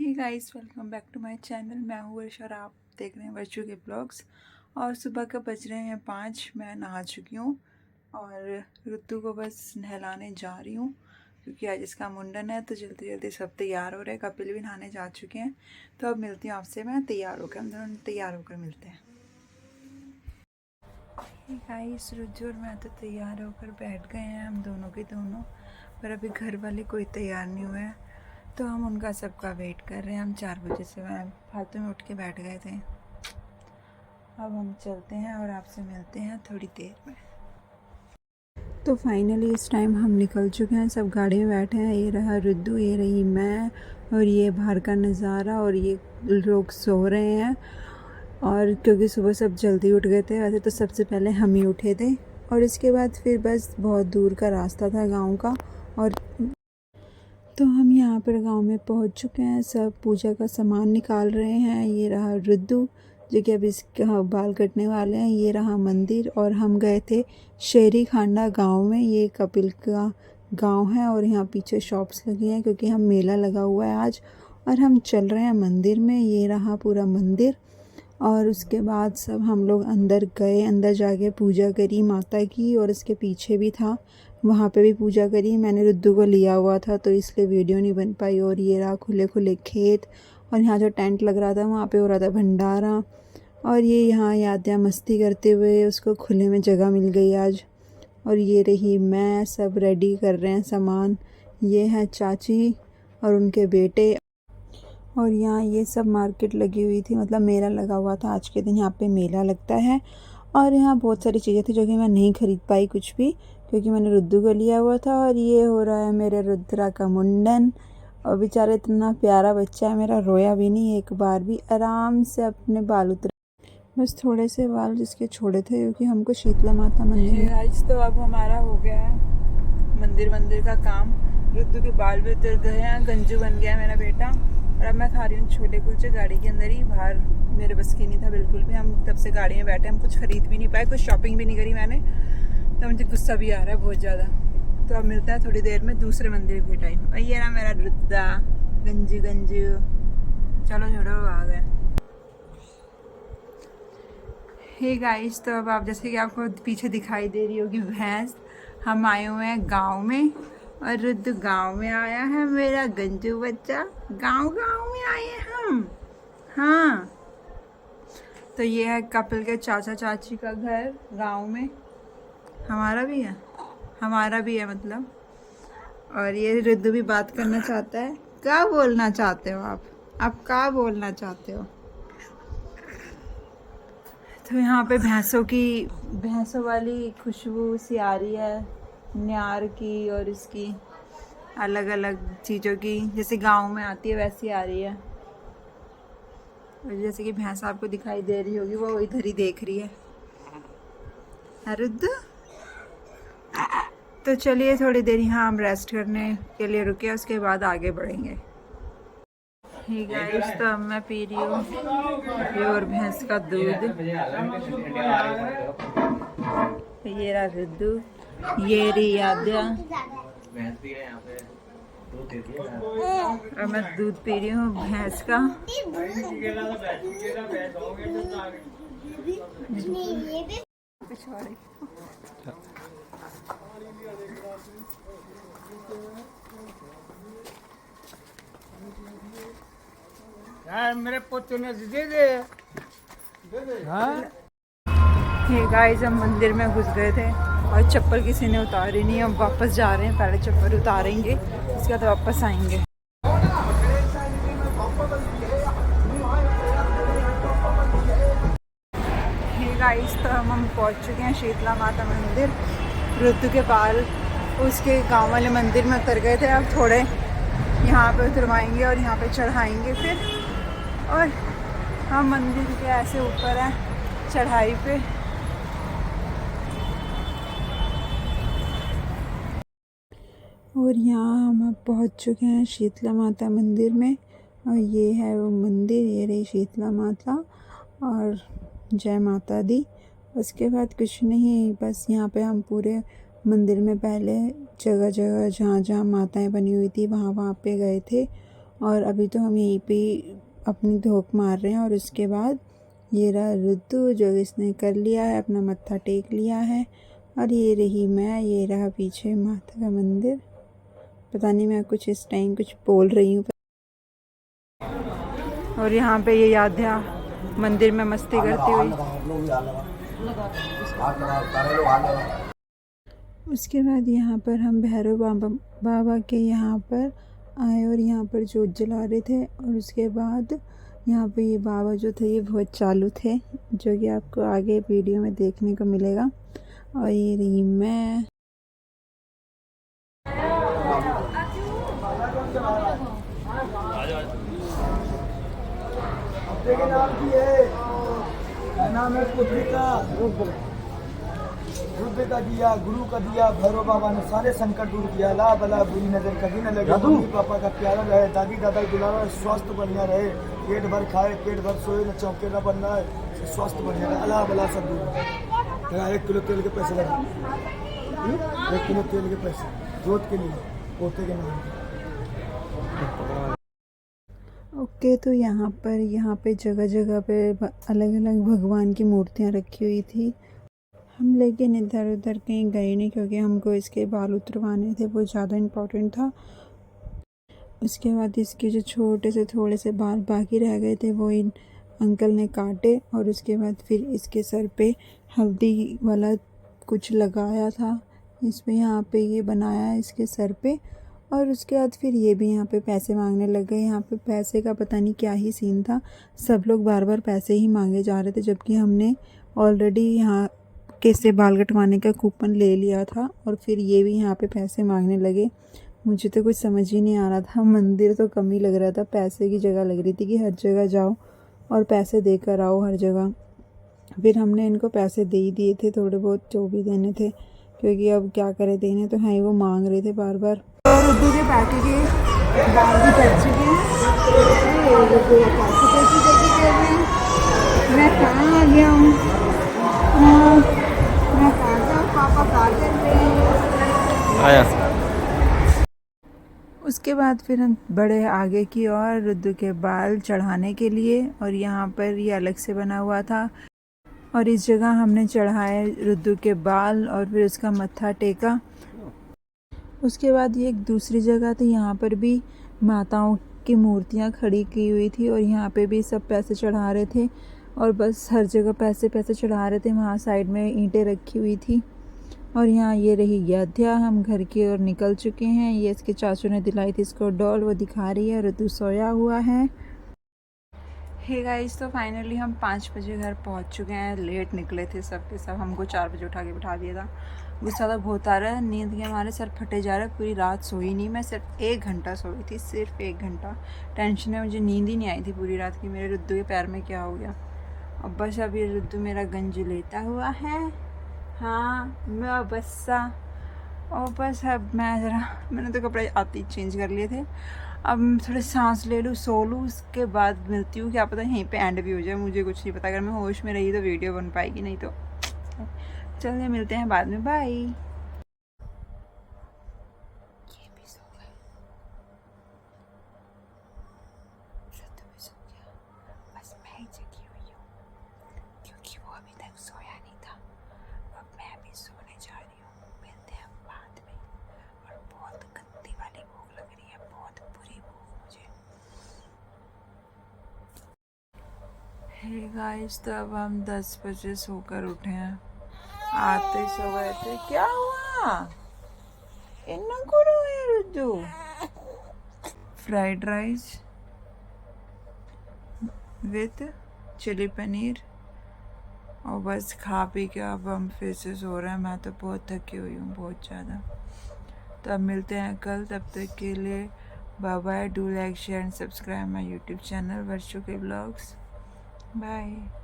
Hey guys, welcome back to my channel. मैं हूँ वर्ष और आप देख रहे हैं वर्षू के ब्लॉग्स। और सुबह का बज रहे हैं 5। मैं नहा चुकी हूँ और ऋतु को बस नहलाने जा रही हूँ क्योंकि आज इसका मुंडन है। तो जल्दी जल्दी सब तैयार हो रहे हैं। कपिल भी नहाने जा चुके हैं। तो अब मिलती हूँ आपसे, मैं तैयार होकर, हम दोनों तैयार होकर मिलते हैं। गाइस, ऋतु और मैं तो तैयार होकर बैठ गए हैं, हम दोनों के दोनों। पर अभी घर वाले कोई तैयार नहीं हुए हैं, तो हम उनका सबका वेट कर रहे हैं। हम 4 बजे से मैं फालतू में उठ के बैठ गए थे। अब हम चलते हैं और आपसे मिलते हैं थोड़ी देर में। तो फाइनली इस टाइम हम निकल चुके हैं, सब गाड़ी में बैठे हैं। ये रहा रुद्दू, ये रही मैं, और ये बाहर का नज़ारा, और ये लोग सो रहे हैं। और क्योंकि सुबह सब जल्दी उठ गए थे, वैसे तो सबसे पहले हम ही उठे थे। और इसके बाद फिर बस बहुत दूर का रास्ता था गांव का। और तो हम यहाँ पर गांव में पहुँच चुके हैं। सब पूजा का सामान निकाल रहे हैं। ये रहा रुद्दू जो कि अब इसका बाल कटने वाले हैं। ये रहा मंदिर। और हम गए थे शेरी खांडा गांव में। ये कपिल का गांव है और यहाँ पीछे शॉप्स लगी हैं क्योंकि हम मेला लगा हुआ है आज। और हम चल रहे हैं मंदिर में। ये रहा पूरा मंदिर। और उसके बाद सब हम लोग अंदर गए, अंदर जाके पूजा करी माता की। और इसके पीछे भी था, वहाँ पे भी पूजा करी। मैंने रुद्दू को लिया हुआ था तो इसलिए वीडियो नहीं बन पाई। और ये रहा खुले खुले खेत, और यहाँ जो टेंट लग रहा था वहाँ पे हो रहा था भंडारा। और ये यहाँ यादियाँ मस्ती करते हुए उसको खुले में जगह मिल गई आज। और ये रही मैं, सब रेडी कर रहे हैं सामान। ये है चाची और उनके बेटे। और यहाँ ये सब मार्केट लगी हुई थी, मतलब मेला लगा हुआ था। आज के दिन यहाँ पे मेला लगता है। और यहाँ बहुत सारी चीज़ें थी जो कि मैं नहीं खरीद पाई कुछ भी, क्योंकि मैंने रुद्दू को लिया हुआ था। और ये हो रहा है मेरे रुद्रा का मुंडन। और बेचारा इतना प्यारा बच्चा है मेरा, रोया भी नहीं एक बार भी, आराम से अपने बाल उतरे। बस थोड़े से बाल जिसके छोड़े थे क्योंकि हमको शीतला माता मंदिर आज। तो अब हमारा हो गया है मंदिर का काम। रुद्दू के बाल भी उतर गए हैं, गंजू बन गया मेरा बेटा। और अब मैं खा रही हूँ छोले कुलचे गाड़ी के अंदर ही। बाहर मेरे बस की नहीं था बिल्कुल भी। हम तब से गाड़ी में बैठे, हम कुछ खरीद भी नहीं पाए, कुछ शॉपिंग भी नहीं करी मैंने। तो मुझे गुस्सा भी आ रहा है बहुत ज़्यादा। तो अब मिलता है थोड़ी देर में दूसरे मंदिर के टाइम। और ये ना मेरा रुद्दा गंजू गंजू। चलो छोड़ो, आ गए। हे गाइस, तो अब आप जैसे कि आपको पीछे दिखाई दे रही होगी भैंस, हम आए हुए हैं गांव में। और रुद्दू गांव में आया है, मेरा गंजू बच्चा। गांव में आए हैं हम। हाँ, तो ये है कपिल के चाचा चाची का घर गांव में। हमारा भी है मतलब। और ये रुद्दू भी बात करना चाहता है। क्या बोलना चाहते हो आप क्या बोलना चाहते हो? तो यहाँ पे भैंसों वाली खुशबू सी आ रही है, न्यार की और इसकी अलग अलग चीज़ों की, जैसे गांव में आती है वैसी आ रही है। और जैसे कि भैंस आपको दिखाई दे रही होगी, वो इधर ही देख रही है। रुद्र, तो चलिए थोड़ी देर यहाँ हम रेस्ट करने के लिए रुके, उसके बाद आगे बढ़ेंगे। हे गाइस, तो अब मैं पी रही हूँ प्योर भैंस का दूध। ये रहा रुद्दू, ये रही आद्या, और मैं दूध पी रही हूँ भैंस का। यार मेरे पोते ने दे दे। हाँ, ये गाइस, हम मंदिर में घुस गए थे और चप्पल किसी ने उतारी नहीं। हम वापस जा रहे हैं, पहले चप्पल उतारेंगे, उसके बाद वापस आएंगे। ये गाइस, तो हम पहुंच चुके हैं शीतला माता मंदिर। ऋतु के बाल उसके गांव वाले मंदिर में उतर गए थे, अब थोड़े यहाँ पे उतरवाएंगे और यहाँ पे चढ़ाएंगे फिर। और हम मंदिर के ऐसे ऊपर हैं चढ़ाई पे। और यहाँ हम अब पहुँच चुके हैं शीतला माता मंदिर में। और ये है वो मंदिर, ये रही शीतला माता। और जय माता दी। उसके बाद कुछ नहीं, बस यहाँ पे हम पूरे मंदिर में पहले जगह जगह जहाँ जहाँ माताएं बनी हुई थी वहाँ पे गए थे। और अभी तो हम यहीं पे अपनी धोख मार रहे हैं। और उसके बाद ये रहा रुद्दू, जो इसने कर लिया है, अपना मत्था टेक लिया है। और ये रही मैं, ये रहा पीछे माता का मंदिर। पता नहीं मैं कुछ इस टाइम कुछ बोल रही हूँ। और यहाँ पे ये याद्या मंदिर में मस्ती करती हुई। उसके बाद यहाँ पर हम भैरव बाबा के यहाँ पर आए और यहाँ पर जोत जला रहे थे। और उसके बाद यहाँ पे ये बाबा जो थे ये बहुत चालू थे, जो कि आपको आगे वीडियो में देखने को मिलेगा। और ये रही मैं। नाम है पुत्री का रुद्र का दिया, गुरु का दिया, भैरव बाबा ने सारे संकट दूर किया। ला बला बुरी नजर कभी न लगे, मम्मी पापा का प्यारा रहे, दादी दादा दुलारा, स्वस्थ बढ़िया रहे, पेट भर खाए पेट भर सोए, न चौके न बनना है, स्वस्थ बढ़िया रहे, अला बला सब दूर। 1 किलो तेल के पैसे लगे, 1 किलो तेल के पैसे जोत के लिए, पोते के नाम। ओके, तो यहाँ पे जगह जगह पे अलग अलग भगवान की मूर्तियाँ रखी हुई थी। हम लेकिन इधर उधर कहीं गए नहीं, क्योंकि हमको इसके बाल उतरवाने थे, वो ज़्यादा इम्पोर्टेंट था। उसके बाद इसके जो छोटे से थोड़े से बाल बाकी रह गए थे वो इन अंकल ने काटे। और उसके बाद फिर इसके सर पे हल्दी वाला कुछ लगाया था, इस पे यहाँ पे ये बनाया है इसके सर पे। और उसके बाद फिर ये भी यहाँ पे पैसे मांगने लग गए। यहाँ पे पैसे का पता नहीं क्या ही सीन था, सब लोग बार बार पैसे ही मांगे जा रहे थे, जबकि हमने ऑलरेडी यहाँ कैसे बाल कटवाने का कूपन ले लिया था। और फिर ये भी यहाँ पे पैसे मांगने लगे। मुझे तो कुछ समझ ही नहीं आ रहा था, मंदिर तो कम ही लग रहा था, पैसे की जगह लग रही थी कि हर जगह जाओ और पैसे देकर आओ हर जगह। फिर हमने इनको पैसे दे ही दिए थे, थोड़े बहुत जो भी देने थे, क्योंकि अब क्या करे, देने तो हैं ही, वो मांग रहे थे बार बार। और रुद्दू के बाकी के बाल भी कट चुके हैं, मैं कहाँ आ गया हूँ, मैं कहाँ, पापा कहाँ कर रहे हैं आया। उसके बाद फिर हम बढ़े आगे की ओर रुद्दू के बाल चढ़ाने के लिए। और यहाँ पर ये अलग से बना हुआ था, और इस जगह हमने चढ़ाए रुद्दू के बाल और फिर उसका मत्था टेका। उसके बाद ये एक दूसरी जगह थी, यहाँ पर भी माताओं की मूर्तियाँ खड़ी की हुई थी, और यहाँ पे भी सब पैसे चढ़ा रहे थे, और बस हर जगह पैसे पैसे चढ़ा रहे थे। वहाँ साइड में ईंटें रखी हुई थी। और यहाँ ये रही याद्या, हम घर की ओर निकल चुके हैं। ये इसके चाचू ने दिलाई थी इसको डॉल, वो दिखा रही है। रुद्दू सोया हुआ है। हे गाइस, तो फाइनली हम 5 बजे घर पहुँच चुके हैं। लेट निकले थे सब के सब, हमको 4 बजे उठा के बिठा दिया था। गुस्सा तो बहुत आ रहा है, नींद के हमारे सर फटे जा रहे हैं। पूरी रात सोई नहीं मैं, सिर्फ 1 घंटा सोई थी, सिर्फ 1 घंटा। टेंशन में मुझे नींद ही नहीं आई थी पूरी रात की, मेरे रुद्दू के पैर में क्या हो गया। अब बस अब ये रुद्दू मेरा गंज लेता हुआ है, हाँ मैं बस्सा। और बस अब मैंने तो कपड़े आते ही चेंज कर लिए थे। अब थोड़े सांस ले लूँ, सो लूँ, उसके बाद मिलती हूँ। क्या पता यहीं पे एंड भी हो जाए, मुझे कुछ नहीं पता। अगर मैं होश में रही तो वीडियो बन पाएगी, नहीं तो चलिए मिलते हैं बाद में, बाय। ये भी सो गए, रुद्दू भी सो गया, बस मैं ही जगी हुई हूँ, क्योंकि वो अभी तक सोया नहीं था। अब मैं भी सोने जा रही हूँ, मिलते हैं बाद में। और बहुत गंदी वाली भूख लग रही है, बहुत बुरी भूख मुझे। हे गाइस, तो अब हम 10 बजे सोकर उठे हैं। आते ही सो गए थे। क्या हुआ, इतना करो है रुद्दू। Fried rice with chilli paneer, और बस खा पी के अब हम फिर से सो रहे हैं। मैं तो बहुत थकी हुई हूँ, बहुत ज़्यादा। तो अब मिलते हैं कल, तब तक के लिए bye bye. Do like share and subscribe my YouTube channel Varshu के ब्लॉग्स। बाय।